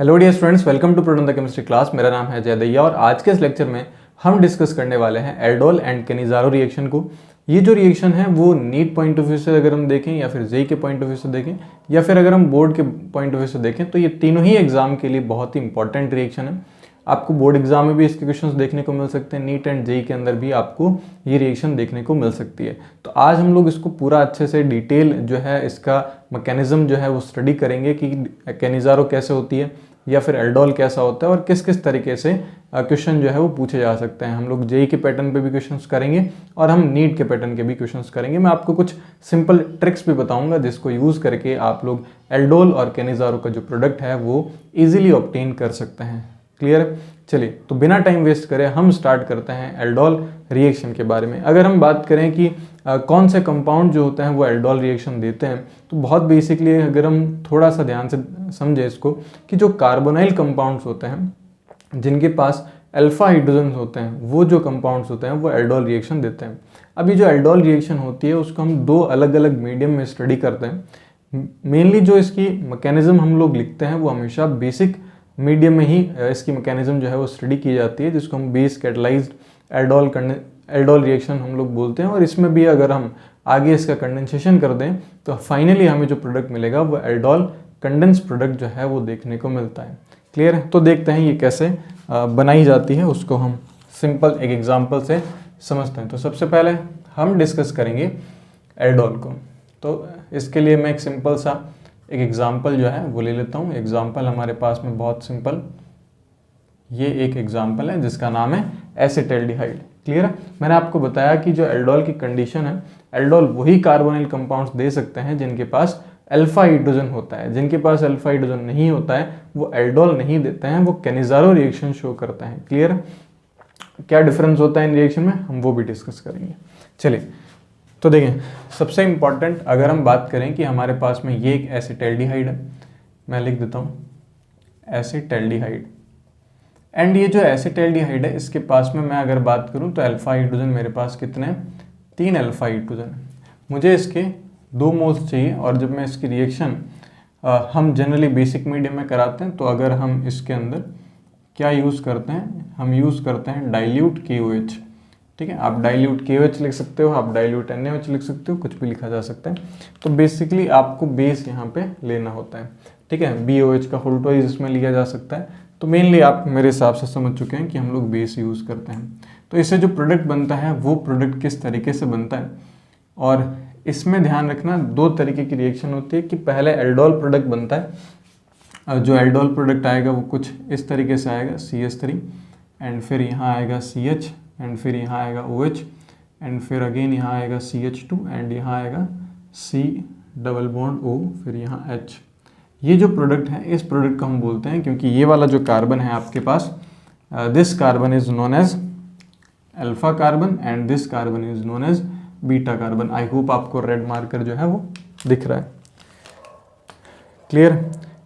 Hello dear students, welcome to Proton the chemistry class. मेरा नाम है जय दैया और आज के इस लेक्चर में हम डिस्कस करने वाले हैं एल्डोल एंड कैनिज़ारो रिएक्शन को। ये जो रिएक्शन है वो नीट पॉइंट ऑफ व्यू से अगर हम देखें या फिर जेई के पॉइंट ऑफ व्यू से देखें या फिर अगर हम बोर्ड के पॉइंट ऑफ व्यू से देखें तो ये तीनों ही एग्जाम के लिए बहुत ही इंपॉर्टेंट रिएक्शन है। आपको बोर्ड एग्जाम में भी इसके क्वेश्चंस देखने को मिल सकते हैं, नीट एंड जेई के अंदर भी आपको ये रिएक्शन देखने को मिल सकती है। तो आज हम लोग इसको पूरा अच्छे से डिटेल जो है इसका मैकेनिज्म जो है वो स्टडी करेंगे कि कैनिज़ारो कैसे होती है या फिर एल्डोल कैसा होता है और किस किस तरीके से क्वेश्चन जो है वो पूछे जा सकते हैं। हम लोग जेई के पैटर्न पे भी क्वेश्चंस करेंगे और हम नीट के पैटर्न के भी क्वेश्चंस करेंगे। मैं आपको कुछ सिंपल ट्रिक्स भी बताऊंगा जिसको यूज़ करके आप लोग एल्डोल और कैनिज़ारो का जो प्रोडक्ट है वो ईजिली ऑब्टेन कर सकते हैं। क्लियर है? चलिए, तो बिना टाइम वेस्ट करे हम स्टार्ट करते हैं एल्डोल रिएक्शन के बारे में। अगर हम बात करें कि कौन से कंपाउंड जो होते हैं वो एल्डोल रिएक्शन देते हैं, तो बहुत बेसिकली अगर हम थोड़ा सा ध्यान से समझे इसको कि जो कार्बोनाइल कंपाउंड्स होते हैं जिनके पास अल्फा हाइड्रोजन होते हैं, वो जो कंपाउंड्स होते हैं वो एल्डोल रिएक्शन देते हैं। अभी जो एल्डोल रिएक्शन होती है उसको हम दो अलग अलग मीडियम में स्टडी करते हैं। मेनली जो इसकी मैकेनिज्म हम लोग लिखते हैं वो हमेशा बेसिक मीडियम में ही इसकी मैकेनिज्म जो है वो स्टडी की जाती है, जिसको हम बेस कैटलाइज्ड एल्डोल रिएक्शन हम लोग बोलते हैं। और इसमें भी अगर हम आगे इसका कंडेंसेशन कर दें तो फाइनली हमें जो प्रोडक्ट मिलेगा वो एल्डोल कंडेंस प्रोडक्ट जो है वो देखने को मिलता है। क्लियर है? तो देखते हैं ये कैसे बनाई जाती है, उसको हम सिंपल एक एग्जाम्पल से समझते हैं। तो सबसे पहले हम डिस्कस करेंगे एल्डोल को। तो इसके लिए मैं एक सिंपल सा एक एग्जाम्पल जो है वो ले लेता हूँ। एग्जाम्पल हमारे पास में बहुत सिंपल, ये एक एग्जाम्पल है जिसका नाम है एसिटाल्डिहाइड। क्लियर है? मैंने आपको बताया कि जो एल्डोल की कंडीशन है, एल्डोल वही कार्बोनिल कंपाउंड्स दे सकते हैं जिनके पास अल्फा हाइड्रोजन होता है। जिनके पास अल्फा हाइड्रोजन नहीं होता है वो एल्डोल नहीं देते हैं, वो कैनिज़ारो रिएक्शन शो करते हैं। क्लियर है? क्या डिफरेंस होता है इन रिएक्शन में हम वो भी डिस्कस करेंगे। चलिए, तो देखें, सबसे इम्पॉर्टेंट अगर हम बात करें कि हमारे पास में ये एक एसिटाल्डिहाइड है, मैं लिख देता हूँ एसिटाल्डिहाइड। एंड ये जो एसिटाल्डिहाइड है इसके पास में मैं अगर बात करूँ तो अल्फा हाइड्रोजन मेरे पास कितने हैं? 3 अल्फा हाइड्रोजन। मुझे इसके 2 मोल्स चाहिए और जब मैं इसकी रिएक्शन हम जनरली बेसिक मीडियम में कराते हैं तो अगर हम इसके अंदर क्या यूज़ करते हैं, हम यूज़ करते हैं डाइल्यूट KOH। ठीक है, आप डाइल्यूट KOH लिख सकते हो, आप डाइल्यूट NaOH लिख सकते हो, कुछ भी लिखा जा सकता है। तो बेसिकली आपको बेस यहाँ पे लेना होता है। ठीक है, BOH का होल ट्वाइस इसमें लिया जा सकता है। तो मेनली आप मेरे हिसाब से समझ चुके हैं कि हम लोग बेस यूज़ करते हैं। तो इससे जो प्रोडक्ट बनता है वो प्रोडक्ट किस तरीके से बनता है, और इसमें ध्यान रखना 2 तरीके की रिएक्शन होती है कि पहले एल्डोल प्रोडक्ट बनता है। जो एल्डोल प्रोडक्ट आएगा वो कुछ इस तरीके से आएगा CH3, एंड फिर यहाँ आएगा CH, एंड फिर यहाँ आएगा OH, एंड फिर अगेन यहाँ आएगा CH2, एंड यहाँ आएगा C डबल बॉन्ड O, फिर यहाँ H। ये जो प्रोडक्ट है इस प्रोडक्ट को हम बोलते हैं, क्योंकि ये वाला जो कार्बन है आपके पास, this carbon is known as alpha carbon and this carbon is known as beta carbon. I hope आपको रेड मार्कर जो है वो दिख रहा है। क्लियर?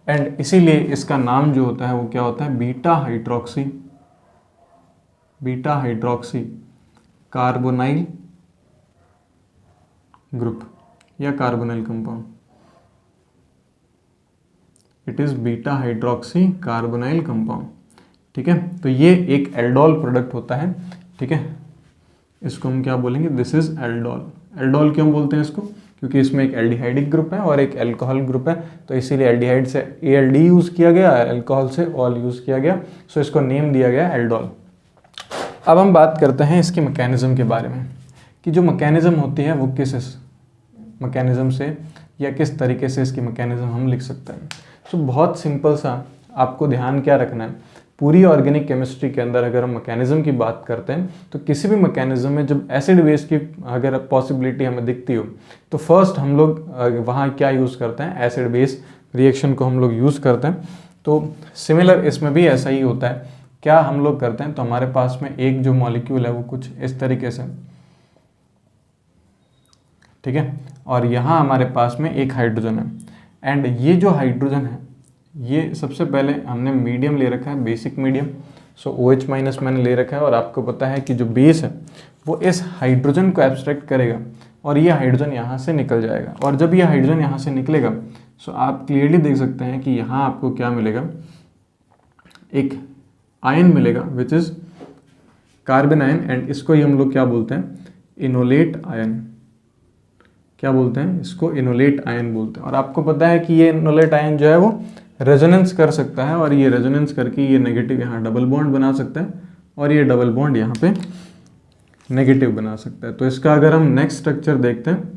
एंड इसीलिए इसका नाम जो होता है वो क्या होता है? बीटा हाइड्रोक्सी कार्बोनाइल ग्रुप या carbonyl compound. It is beta hydroxy carbonyl compound. ठीक है, तो ये एक एल्डोल प्रोडक्ट होता है। ठीक है, इसको हम क्या बोलेंगे? This is aldol. एल्डोल क्यों बोलते हैं इसको? क्योंकि इसमें एक एल्डिहाइडिक ग्रुप है और एक अल्कोहल ग्रुप है, तो इसीलिए एल्डिहाइड से ALD यूज किया गया, अल्कोहल से ऑल यूज किया गया, सो इसको नेम दिया गया एल्डोल। अब हम बात करते हैं इसके मैकेनिज्म के बारे में कि जो मैकेनिज्म होती है वो किस मैकेनिज्म से या किस तरीके से इसकी मैकेनिज्म हम लिख सकते हैं। तो बहुत सिंपल सा आपको ध्यान क्या रखना है, पूरी ऑर्गेनिक केमिस्ट्री के अंदर अगर हम मैकेनिज्म की बात करते हैं तो किसी भी मैकेनिज्म में जब एसिड बेस की अगर पॉसिबिलिटी हमें दिखती हो तो फर्स्ट हम लोग वहाँ क्या यूज़ करते हैं? एसिड बेस रिएक्शन को हम लोग यूज़ करते हैं। तो सिमिलर इसमें भी ऐसा ही होता है। क्या हम लोग करते हैं? तो हमारे पास में एक जो मॉलिक्यूल है वो कुछ इस तरीके से, ठीक है, और यहाँ हमारे पास में एक हाइड्रोजन है, एंड ये जो हाइड्रोजन है ये सबसे पहले हमने मीडियम ले रखा है, बेसिक मीडियम। सो OH माइनस मैंने ले रखा है, और आपको पता है कि जो बेस है वो इस हाइड्रोजन को एब्स्ट्रैक्ट करेगा और ये हाइड्रोजन यहाँ से निकल जाएगा। और जब ये हाइड्रोजन यहाँ से निकलेगा सो आप क्लियरली देख सकते हैं कि यहाँ आपको क्या मिलेगा? एक आयन मिलेगा which is carbon ion, and इसको ही हम लोग क्या बोलते हैं, इनोलेट आयन। क्या बोलते हैं इसको, इनोलेट आयन बोलते हैं। और आपको पता है कि ये इनोलेट आयन जो है वो रेजोनेंस कर सकता है, और ये रेजोनेंस करके ये नेगेटिव यहाँ डबल बॉन्ड बना सकता है, और ये डबल बॉन्ड यहाँ पे नेगेटिव बना सकता है। तो इसका अगर हम नेक्स्ट स्ट्रक्चर देखते हैं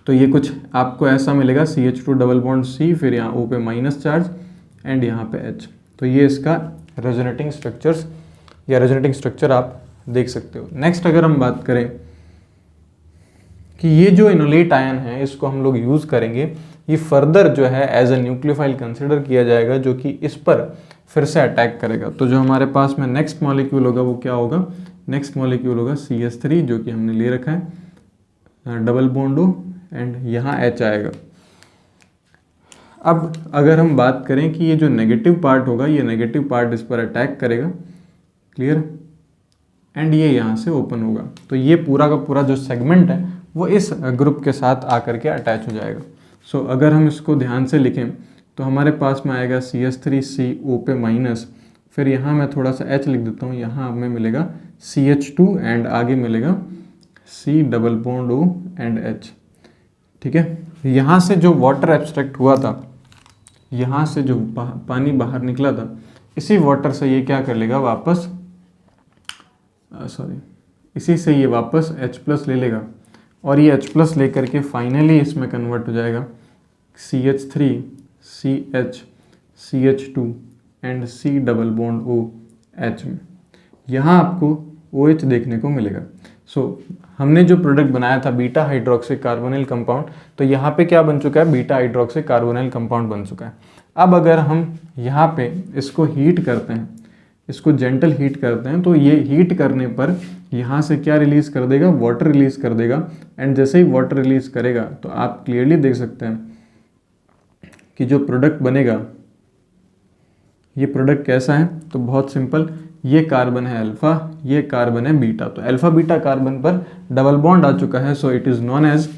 तो ये कुछ आपको ऐसा मिलेगा, CH2 डबल बॉन्ड C, फिर यहाँ O पे माइनस चार्ज एंड यहाँ पे H। तो ये इसका रेजोनेटिंग स्ट्रक्चर्स या रेजोनेटिंग स्ट्रक्चर आप देख सकते हो। नेक्स्ट अगर हम बात करें कि ये जो इनोलेट आयन है इसको हम लोग यूज़ करेंगे, ये फर्दर जो है एज अ न्यूक्लियोफाइल कंसिडर किया जाएगा जो कि इस पर फिर से अटैक करेगा। तो जो हमारे पास में नेक्स्ट मॉलिक्यूल होगा वो क्या होगा, नेक्स्ट मॉलिक्यूल होगा CH3 जो कि हमने ले रखा है, डबल बॉन्ड O एंड यहाँ H आएगा। अब अगर हम बात करें कि ये जो नेगेटिव पार्ट होगा, ये नेगेटिव पार्ट इस पर अटैक करेगा, क्लियर, एंड ये यहाँ से ओपन होगा। तो ये पूरा का पूरा जो सेगमेंट है वो इस ग्रुप के साथ आकर के अटैच हो जाएगा। सो अगर हम इसको ध्यान से लिखें तो हमारे पास में आएगा CH3CO पे माइनस, फिर यहाँ मैं थोड़ा सा H लिख देता हूँ, यहाँ हमें मिलेगा CH2 एंड आगे मिलेगा C double bond O and H। ठीक है, यहाँ से जो वाटर एब्स्ट्रैक्ट हुआ था, यहाँ से जो पानी बाहर निकला था, इसी वाटर से ये क्या कर लेगा वापस, इसी से ये वापस H+ ले लेगा, और ये H+ लेकर के फाइनली इसमें कन्वर्ट हो जाएगा CH3 CH CH2 and C double bond O H में। यहाँ आपको OH देखने को मिलेगा। हमने जो प्रोडक्ट बनाया था बीटा हाइड्रोक्सी कार्बोनिल कंपाउंड, तो यहाँ पे क्या बन चुका है, बीटा हाइड्रोक्सी कार्बोनिल कंपाउंड बन चुका है। अब अगर हम यहाँ पे इसको हीट करते हैं, इसको जेंटल हीट करते हैं, तो ये हीट करने पर यहाँ से क्या रिलीज़ कर देगा, वाटर रिलीज़ कर देगा, एंड जैसे ही वाटर रिलीज़ करेगा तो आप क्लियरली देख सकते हैं कि जो प्रोडक्ट बनेगा, ये प्रोडक्ट कैसा है। तो बहुत सिंपल, ये कार्बन है अल्फ़ा, ये कार्बन है बीटा, तो अल्फ़ा बीटा कार्बन पर डबल बॉन्ड आ चुका है, so it is known as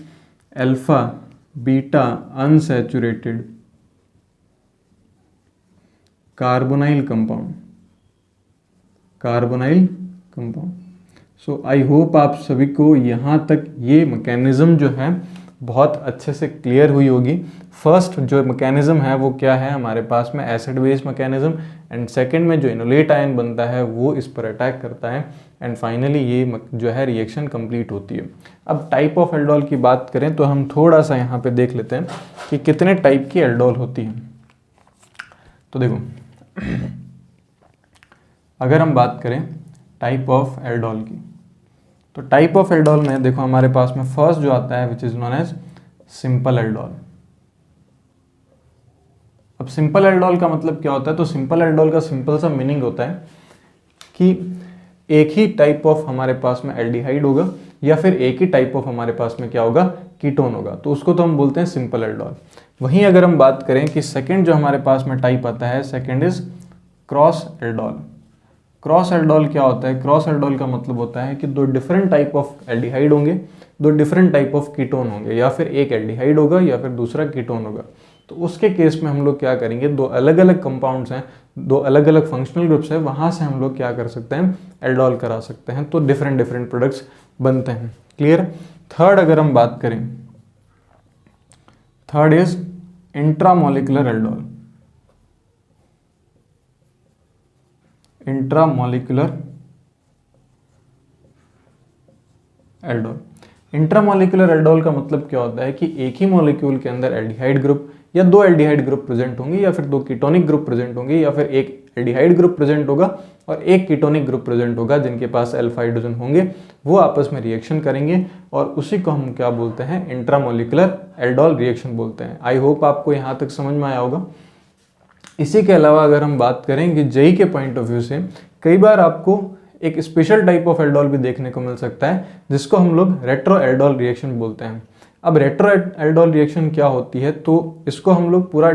alpha beta unsaturated carbonyl compound, carbonyl compound. So I hope आप सभी को यहाँ तक ये मैकेनिज्म जो है बहुत अच्छे से क्लियर हुई होगी। फर्स्ट जो मैकेनिज्म है वो क्या है, हमारे पास में acid base mechanism, and second में जो इनोलेट आयन बनता है वो इस पर अटैक करता है, एंड फाइनली ये जो है रिएक्शन कंप्लीट होती है। अब टाइप ऑफ एल्डोल की बात करें तो हम थोड़ा सा यहाँ पे देख लेते हैं कि कितने टाइप की एल्डोल होती है। तो देखो अगर हम बात करें टाइप ऑफ एल्डोल की, तो टाइप ऑफ एल्डोल में देखो हमारे पास में फर्स्ट जो आता है which is known as simple aldol. अब सिंपल एल्डोल का मतलब क्या होता है, तो सिंपल एल्डोल का सिंपल सा मीनिंग होता है कि एक ही टाइप ऑफ हमारे पास में एल्डिहाइड होगा, या फिर एक ही टाइप ऑफ हमारे पास में क्या होगा, कीटोन होगा, तो उसको तो हम बोलते हैं सिंपल एल्डोल। वहीं अगर हम बात करें कि सेकंड जो हमारे पास में टाइप आता है, second is cross aldol. Cross aldol क्या होता है, क्रॉस एल्डोल का मतलब होता है कि दो डिफरेंट टाइप ऑफ एल्डिहाइड होंगे, दो डिफरेंट टाइप ऑफ कीटोन होंगे, या फिर एक एल्डिहाइड होगा या फिर दूसरा कीटोन होगा। तो उसके केस में हम लोग क्या करेंगे, दो अलग अलग कंपाउंड्स हैं, दो अलग अलग फंक्शनल ग्रुप्स हैं, वहाँ से हम लोग क्या कर सकते हैं, एल्डोल करा सकते हैं, तो डिफरेंट डिफरेंट प्रोडक्ट्स बनते हैं। क्लियर। थर्ड अगर हम बात करें, third is intramolecular aldol. Intramolecular aldol, intramolecular aldol का मतलब क्या होता है कि एक ही मॉलिक्यूल के अंदर एल्डिहाइड ग्रुप या दो एल्डिहाइड ग्रुप प्रेजेंट होंगे, या फिर दो कीटोनिक ग्रुप प्रेजेंट होंगे, या फिर एक एल्डिहाइड ग्रुप प्रेजेंट होगा और एक कीटोनिक ग्रुप प्रेजेंट होगा, जिनके पास अल्फा हाइड्रोजन होंगे, वो आपस में रिएक्शन करेंगे, और उसी को हम क्या बोलते हैं, इंट्रामोलिकुलर एल्डोल रिएक्शन बोलते हैं। आई होप आपको यहाँ तक समझ में आया होगा। इसी के अलावा अगर हम बात करें कि जेई के पॉइंट ऑफ व्यू से कई बार आपको एक स्पेशल टाइप ऑफ एल्डोल भी देखने को मिल सकता है, जिसको हम लोग रेट्रो एल्डोल रिएक्शन बोलते हैं। अब रेट्रो एल्डोल रिएक्शन क्या होती है, तो इसको हम लोग पूरा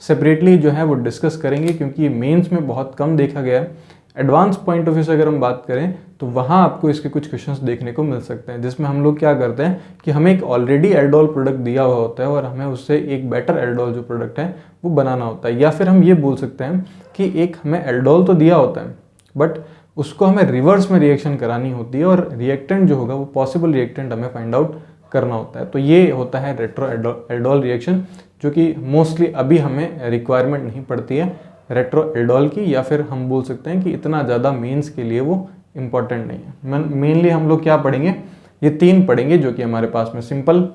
सेपरेटली जो है वो डिस्कस करेंगे, क्योंकि ये मेंस में बहुत कम देखा गया है। एडवांस पॉइंट ऑफ व्यू से अगर हम बात करें तो वहाँ आपको इसके कुछ क्वेश्चंस देखने को मिल सकते हैं, जिसमें हम लोग क्या करते हैं कि हमें एक ऑलरेडी एल्डोल प्रोडक्ट दिया हुआ होता है और हमें उससे एक बेटर एल्डोल जो प्रोडक्ट है वो बनाना होता है, या फिर हम ये बोल सकते हैं कि एक हमें एल्डोल तो दिया होता है बट उसको हमें रिवर्स में रिएक्शन करानी होती है और रिएक्टेंट जो होगा वो पॉसिबल रिएक्टेंट हमें फाइंड आउट करना होता है। तो ये होता है रेट्रो एल्डोल रिएक्शन, जो कि मोस्टली अभी हमें रिक्वायरमेंट नहीं पड़ती है रेट्रो एल्डोल की, या फिर हम बोल सकते हैं कि इतना ज़्यादा मेंस के लिए वो इम्पॉर्टेंट नहीं है। मेनली हम लोग क्या पढ़ेंगे, ये 3 पढ़ेंगे जो कि हमारे पास में simple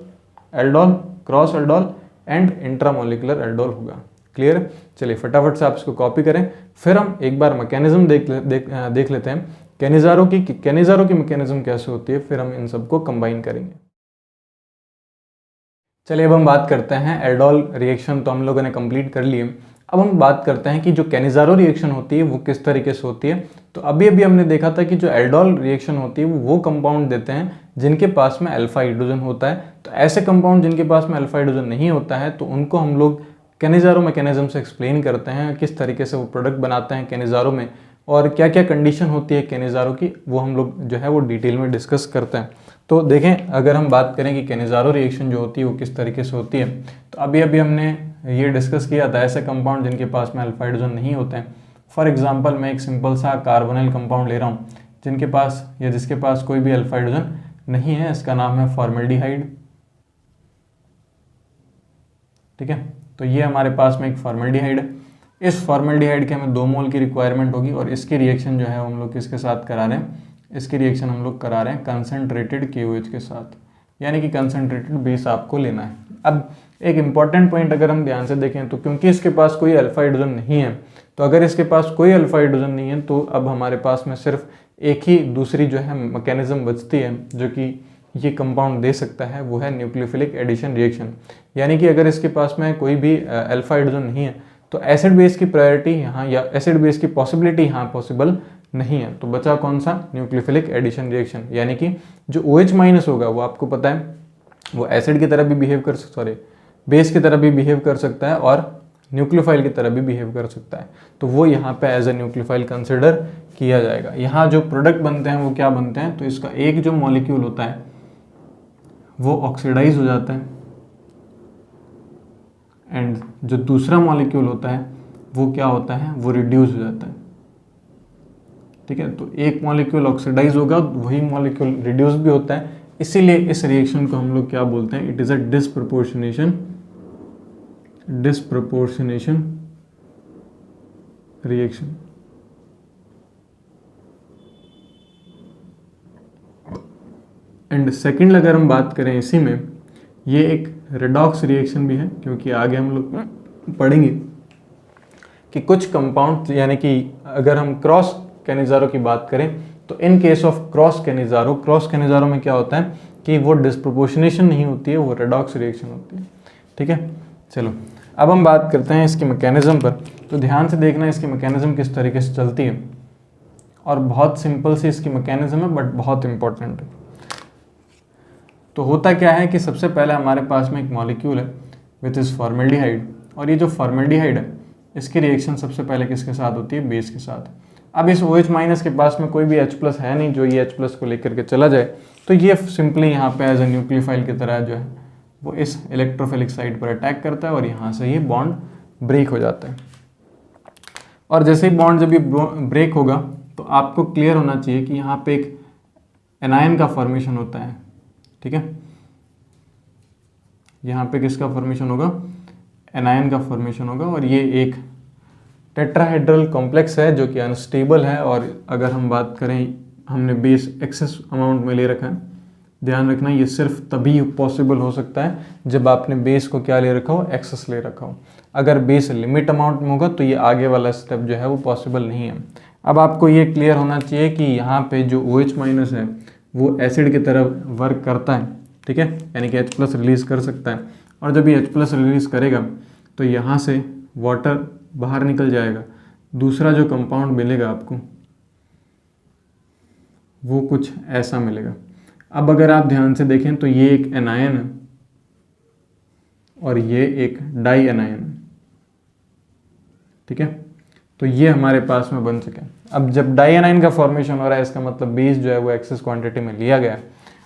aldol, cross aldol and intramolecular aldol होगा। क्लियर? चलिए फटाफट से आप इसको कॉपी करें, फिर हम एक बार मैकेनिज्म देख लेते हैं कैनिज़ारो की मैकेनिज्म कैसे होती है, फिर हम इन सबको कंबाइन करेंगे। चलिए अब हम बात करते हैं एल्डोल रिएक्शन तो हम लोगों ने कंप्लीट कर लिए। अब हम बात करते हैं कि जो कैनिज़ारो रिएक्शन होती है वो किस तरीके से होती है। तो अभी हमने देखा था कि जो एल्डोल रिएक्शन होती है वो कंपाउंड देते हैं जिनके पास में अल्फा हाइड्रोजन होता है। तो ऐसे कंपाउंड जिनके पास में अल्फा हाइड्रोजन नहीं होता है तो उनको हम लोग कैनिज़ारो मैकेनिज्म से एक्सप्लेन करते हैं, किस तरीके से वो प्रोडक्ट बनाते हैं कैनिज़ारो में और क्या क्या कंडीशन होती है कैनिज़ारो की, वो हम लोग जो है वो डिटेल में डिस्कस करते हैं। तो देखें, अगर हम बात करें कि कैनिज़ारो रिएक्शन जो होती है वो किस तरीके से होती है, तो अभी हमने ये डिस्कस किया था ऐसे कंपाउंड जिनके पास में अल्फा हाइड्रोजन नहीं होते हैं। फॉर एग्जांपल मैं एक सिंपल सा कार्बोनिल कंपाउंड ले रहा हूँ जिनके पास या जिसके पास कोई भी अल्फा हाइड्रोजन नहीं है, इसका नाम है फॉर्मल्डिहाइड। ठीक है, तो ये हमारे पास में एक फॉर्मल्डिहाइड है। इस फॉर्मल्डिहाइड के हमें 2 मोल की रिक्वायरमेंट होगी और इसकी रिएक्शन जो है हम लोग किसके साथ करा रहे हैं, इसकी रिएक्शन हम लोग करा रहे हैं कंसनट्रेटेड KOH के साथ, यानी कि कंसनट्रेटेड बेस आपको लेना है। अब एक इम्पॉर्टेंट पॉइंट अगर हम ध्यान से देखें तो क्योंकि इसके पास कोई अल्फा हाइड्रोजन नहीं है, तो अगर इसके पास कोई अल्फा हाइड्रोजन नहीं है तो अब हमारे पास में सिर्फ एक ही दूसरी जो है मैकेनिज्म बचती है जो कि ये कंपाउंड दे सकता है, वो है न्यूक्लियोफिलिक एडिशन रिएक्शन। यानी कि अगर इसके पास में कोई भी अल्फा हाइड्रोजन नहीं है तो एसिड बेस की प्रायोरिटी यहाँ या एसिड बेस की पॉसिबिलिटी यहाँ पॉसिबल नहीं है। तो बचा कौन सा, न्यूक्लियोफिलिक एडिशन रिएक्शन, यानी कि जो OH- होगा वो आपको पता है वो एसिड की तरह भी बिहेव कर बेस की तरह भी बिहेव कर सकता है और न्यूक्लियोफाइल की तरह भी बिहेव कर सकता है। तो वो यहाँ पे एज ए न्यूक्लियोफाइल कंसिडर किया जाएगा। यहाँ जो प्रोडक्ट बनते हैं वो क्या बनते हैं, तो इसका एक जो मॉलिक्यूल होता है वो ऑक्सीडाइज हो जाता है एंड जो दूसरा मॉलिक्यूल होता है वो क्या होता है, वो रिड्यूस हो जाता है। ठीक है, तो एक मॉलिक्यूल ऑक्सीडाइज होगा, वही मॉलिक्यूल रिड्यूस भी होता है, इसीलिए इस रिएक्शन को हम लोग क्या बोलते हैं, it is a disproportionation reaction. And second अगर हम बात करें इसी में, ये एक रेडॉक्स रिएक्शन भी है, क्योंकि आगे हम लोग पढ़ेंगे कि कुछ कंपाउंड, यानी कि अगर हम क्रॉस कैनिज़ारो की बात करें तो इन केस ऑफ क्रॉस कैनिज़ारो में क्या होता है कि वो डिस्प्रोपोर्शनेशन नहीं होती है, वो रेडॉक्स रिएक्शन होती है। ठीक है, चलो अब हम बात करते हैं इसकी मैकेनिज्म पर। तो ध्यान से देखना इसकी मैकेनिज्म किस तरीके से चलती है, और बहुत सिंपल सी इसकी मैकेनिज्म है बट बहुत इंपॉर्टेंट है। तो होता क्या है कि सबसे पहले हमारे पास में एक मॉलिक्यूल है विच इज़ फॉर्मल्डिहाइड, और ये जो फॉर्मल्डिहाइड है इसकी रिएक्शन सबसे पहले किसके साथ होती है, बेस के साथ। अब इस OH- के पास में कोई भी H+ है नहीं जो ये H+ को लेकर के चला जाए, तो ये सिंपली यहाँ पे एज ए न्यूक्लियोफाइल की तरह जो है वो इस इलेक्ट्रोफिलिक साइड पर अटैक करता है और यहाँ से ये बॉन्ड ब्रेक हो जाता है। और जैसे ही बॉन्ड जब ये ब्रेक होगा तो आपको क्लियर होना चाहिए कि यहाँ पे एक एनायन का फॉर्मेशन होता है। ठीक है, यहाँ पे किसका फॉर्मेशन होगा, एनायन का फॉर्मेशन होगा, और ये एक टेट्राहेड्रल कॉम्प्लेक्स है जो कि अनस्टेबल है। और अगर हम बात करें, हमने बेस एक्सेस अमाउंट में ले रखा है, ध्यान रखना ये सिर्फ तभी पॉसिबल हो सकता है जब आपने बेस को क्या ले रखा हो, एक्सेस ले रखा हो। अगर बेस लिमिट अमाउंट में होगा तो ये आगे वाला स्टेप जो है वो पॉसिबल नहीं है। अब आपको ये क्लियर होना चाहिए कि यहाँ पे जो OH- है वो एसिड की तरह वर्क करता है। ठीक है, यानी कि H+ रिलीज़ कर सकता है, और जब ये H+ रिलीज़ करेगा तो यहाँ से वाटर बाहर निकल जाएगा, दूसरा जो कंपाउंड मिलेगा आपको वो कुछ ऐसा मिलेगा। अब अगर आप ध्यान से देखें तो ये एक एनायन है और ये एक डाई एनायन है। ठीक है, तो ये हमारे पास में बन चुके हैं। अब जब डाई एनायन का फॉर्मेशन हो रहा है इसका मतलब बेस जो है वो एक्सेस क्वांटिटी में लिया गया है।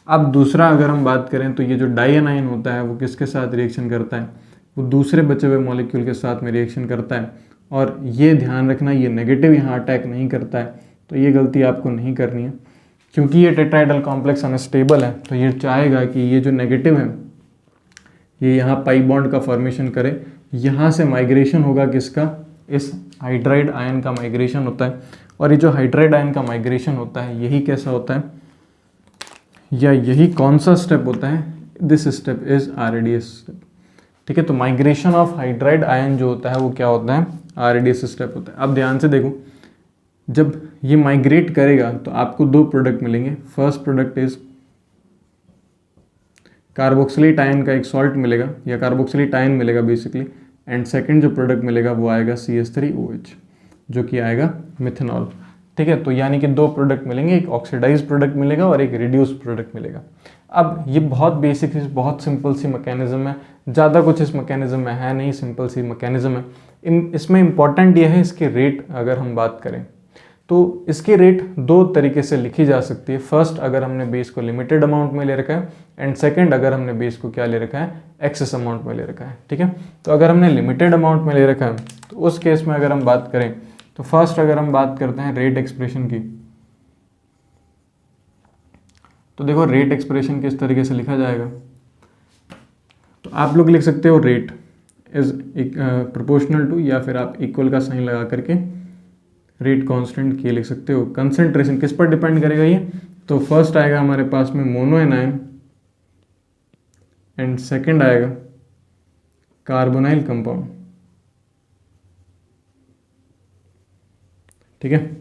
अब दूसरा अगर हम बात करें तो ये जो डाई एनायन होता है वो किसके साथ रिएक्शन करता है, वो दूसरे बचे हुए मॉलिक्यूल के साथ में रिएक्शन करता है, और ये ध्यान रखना ये नेगेटिव यहाँ अटैक नहीं करता है, तो ये गलती आपको नहीं करनी है, क्योंकि ये टेट्राहेड्रल कॉम्प्लेक्स अनस्टेबल है तो ये चाहेगा कि ये जो नेगेटिव है ये यहाँ पाई बॉन्ड का फॉर्मेशन करे, यहाँ से माइग्रेशन होगा किसका, इस हाइड्राइड आयन का माइग्रेशन होता है। और ये जो हाइड्राइड आयन का माइग्रेशन होता है यही कैसा होता है, या यही कौन सा स्टेप होता है, दिस स्टेप इज आरएडीएस स्टेप। ठीक है, तो माइग्रेशन ऑफ हाइड्राइड आयन जो होता है वो क्या होता है, आरएडीएस स्टेप होता है। अब ध्यान से देखो, जब ये माइग्रेट करेगा तो आपको दो प्रोडक्ट मिलेंगे। First product is carboxylate ion का एक सॉल्ट मिलेगा या कार्बोक्सिलेट आयन मिलेगा बेसिकली, एंड सेकंड जो प्रोडक्ट मिलेगा वो आएगा CH3OH जो कि आएगा मिथेनॉल। ठीक है, तो यानी कि दो प्रोडक्ट मिलेंगे, एक ऑक्सीडाइज प्रोडक्ट मिलेगा और एक रिड्यूस प्रोडक्ट मिलेगा। अब ये बहुत बेसिक बहुत सिंपल सी मैकेनिज्म है, ज़्यादा कुछ इस मैकेनिज्म में है नहीं, सिंपल सी मैकेनिज्म है। इसमें इंपॉर्टेंट ये है इसके रेट, अगर हम बात करें तो इसकी रेट दो तरीके से लिखी जा सकती है। फर्स्ट, अगर हमने बेस को लिमिटेड अमाउंट में ले रखा है, एंड सेकंड अगर हमने बेस को क्या ले रखा है, एक्सेस अमाउंट में ले रखा है। ठीक है, तो अगर हमने लिमिटेड अमाउंट में ले रखा है तो उस केस में अगर हम बात करें तो फर्स्ट अगर हम बात करते हैं रेट एक्सप्रेशन की, तो देखो रेट एक्सप्रेशन किस तरीके से लिखा जाएगा, तो आप लोग लिख सकते हो रेट इज प्रोपोर्शनल टू, या फिर आप इक्वल का साइन लगा करके रेट कांस्टेंट के लिख सकते हो। कंसंट्रेशन किस पर डिपेंड करेगा ये, तो फर्स्ट आएगा हमारे पास में मोनो एनायन एंड सेकंड आएगा कार्बोनाइल कंपाउंड। ठीक है,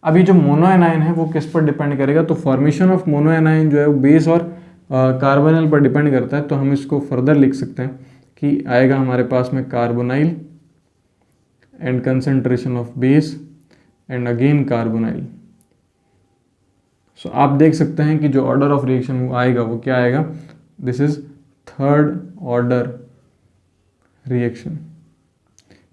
अभी जो मोनो एनायन है वो किस पर डिपेंड करेगा, तो फॉर्मेशन ऑफ मोनो एनायन जो है वो बेस और कार्बोनाइल पर डिपेंड करता है। तो हम इसको फर्दर लिख सकते हैं कि आएगा हमारे पास में carbonyl and concentration of base and again carbonyl. So आप देख सकते हैं कि जो ऑर्डर ऑफ रिएक्शन वो आएगा वो क्या आएगा, this is third order reaction.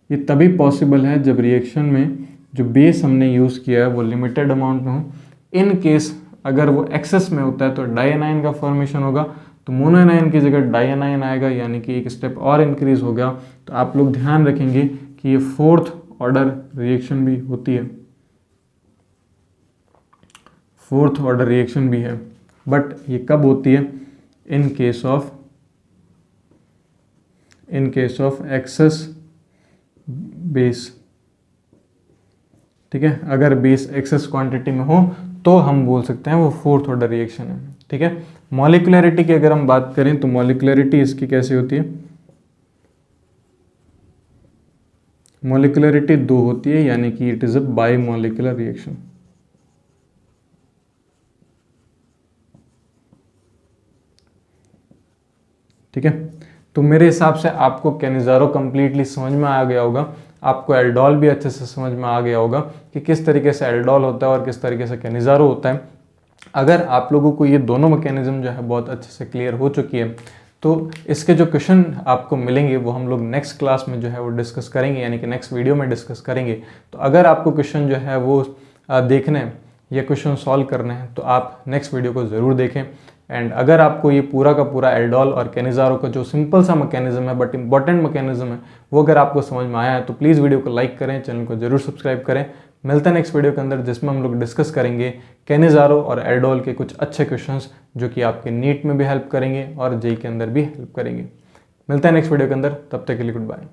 ये तभी पॉसिबल है जब रिएक्शन में जो बेस हमने यूज़ किया है वो लिमिटेड अमाउंट में हो। इन केस अगर वो एक्सेस में होता है तो डायनाइन का फॉर्मेशन होगा, तो मोनोनाइन की जगह डायनाइन आएगा, यानी कि एक स्टेप और इंक्रीज हो गया। तो आप लोग ध्यान रखेंगे कि ये फोर्थ ऑर्डर रिएक्शन भी होती है, फोर्थ ऑर्डर रिएक्शन भी है, बट ये कब होती है, in case of excess base. ठीक है, अगर बेस एक्सेस क्वांटिटी में हो तो हम बोल सकते हैं वो फोर्थ ऑर्डर रिएक्शन है। ठीक है, मॉलिक्युलरिटी की अगर हम बात करें तो मॉलिक्युलरिटी इसकी कैसी होती है, मॉलिक्युलरिटी 2 होती है, यानी कि it is a by molecular reaction. ठीक है, तो मेरे हिसाब से आपको कैनिज़ारो कंप्लीटली समझ में आ गया होगा, आपको एल्डोल भी अच्छे से समझ में आ गया होगा कि किस तरीके से एल्डोल होता है और किस तरीके से कैनिज़ारो होता है। अगर आप लोगों को ये दोनों मैकेनिज्म जो है बहुत अच्छे से क्लियर हो चुकी है तो इसके जो क्वेश्चन आपको मिलेंगे वो हम लोग नेक्स्ट क्लास में जो है वो डिस्कस करेंगे, यानी कि नेक्स्ट वीडियो में डिस्कस करेंगे। तो अगर आपको क्वेश्चन जो है वो देखने हैं या क्वेश्चन सॉल्व करने हैं तो आप नेक्स्ट वीडियो को ज़रूर देखें। एंड अगर आपको ये पूरा का पूरा एल्डोल और कैनिज़ारो का जो सिंपल सा मैकेनिज्म है बट इंपॉर्टेंट मैकेनिज्म है वो अगर आपको समझ में आया है तो प्लीज़ वीडियो को लाइक करें, चैनल को जरूर सब्सक्राइब करें। मिलते हैं नेक्स्ट वीडियो के अंदर जिसमें हम लोग डिस्कस करेंगे कैनिज़ारो और एल्डोल के कुछ अच्छे क्वेश्चंस जो कि आपके नीट में भी हेल्प करेंगे और जेई के अंदर भी हेल्प करेंगे। मिलते हैं नेक्स्ट वीडियो के अंदर, तब तक के लिए गुड बाय।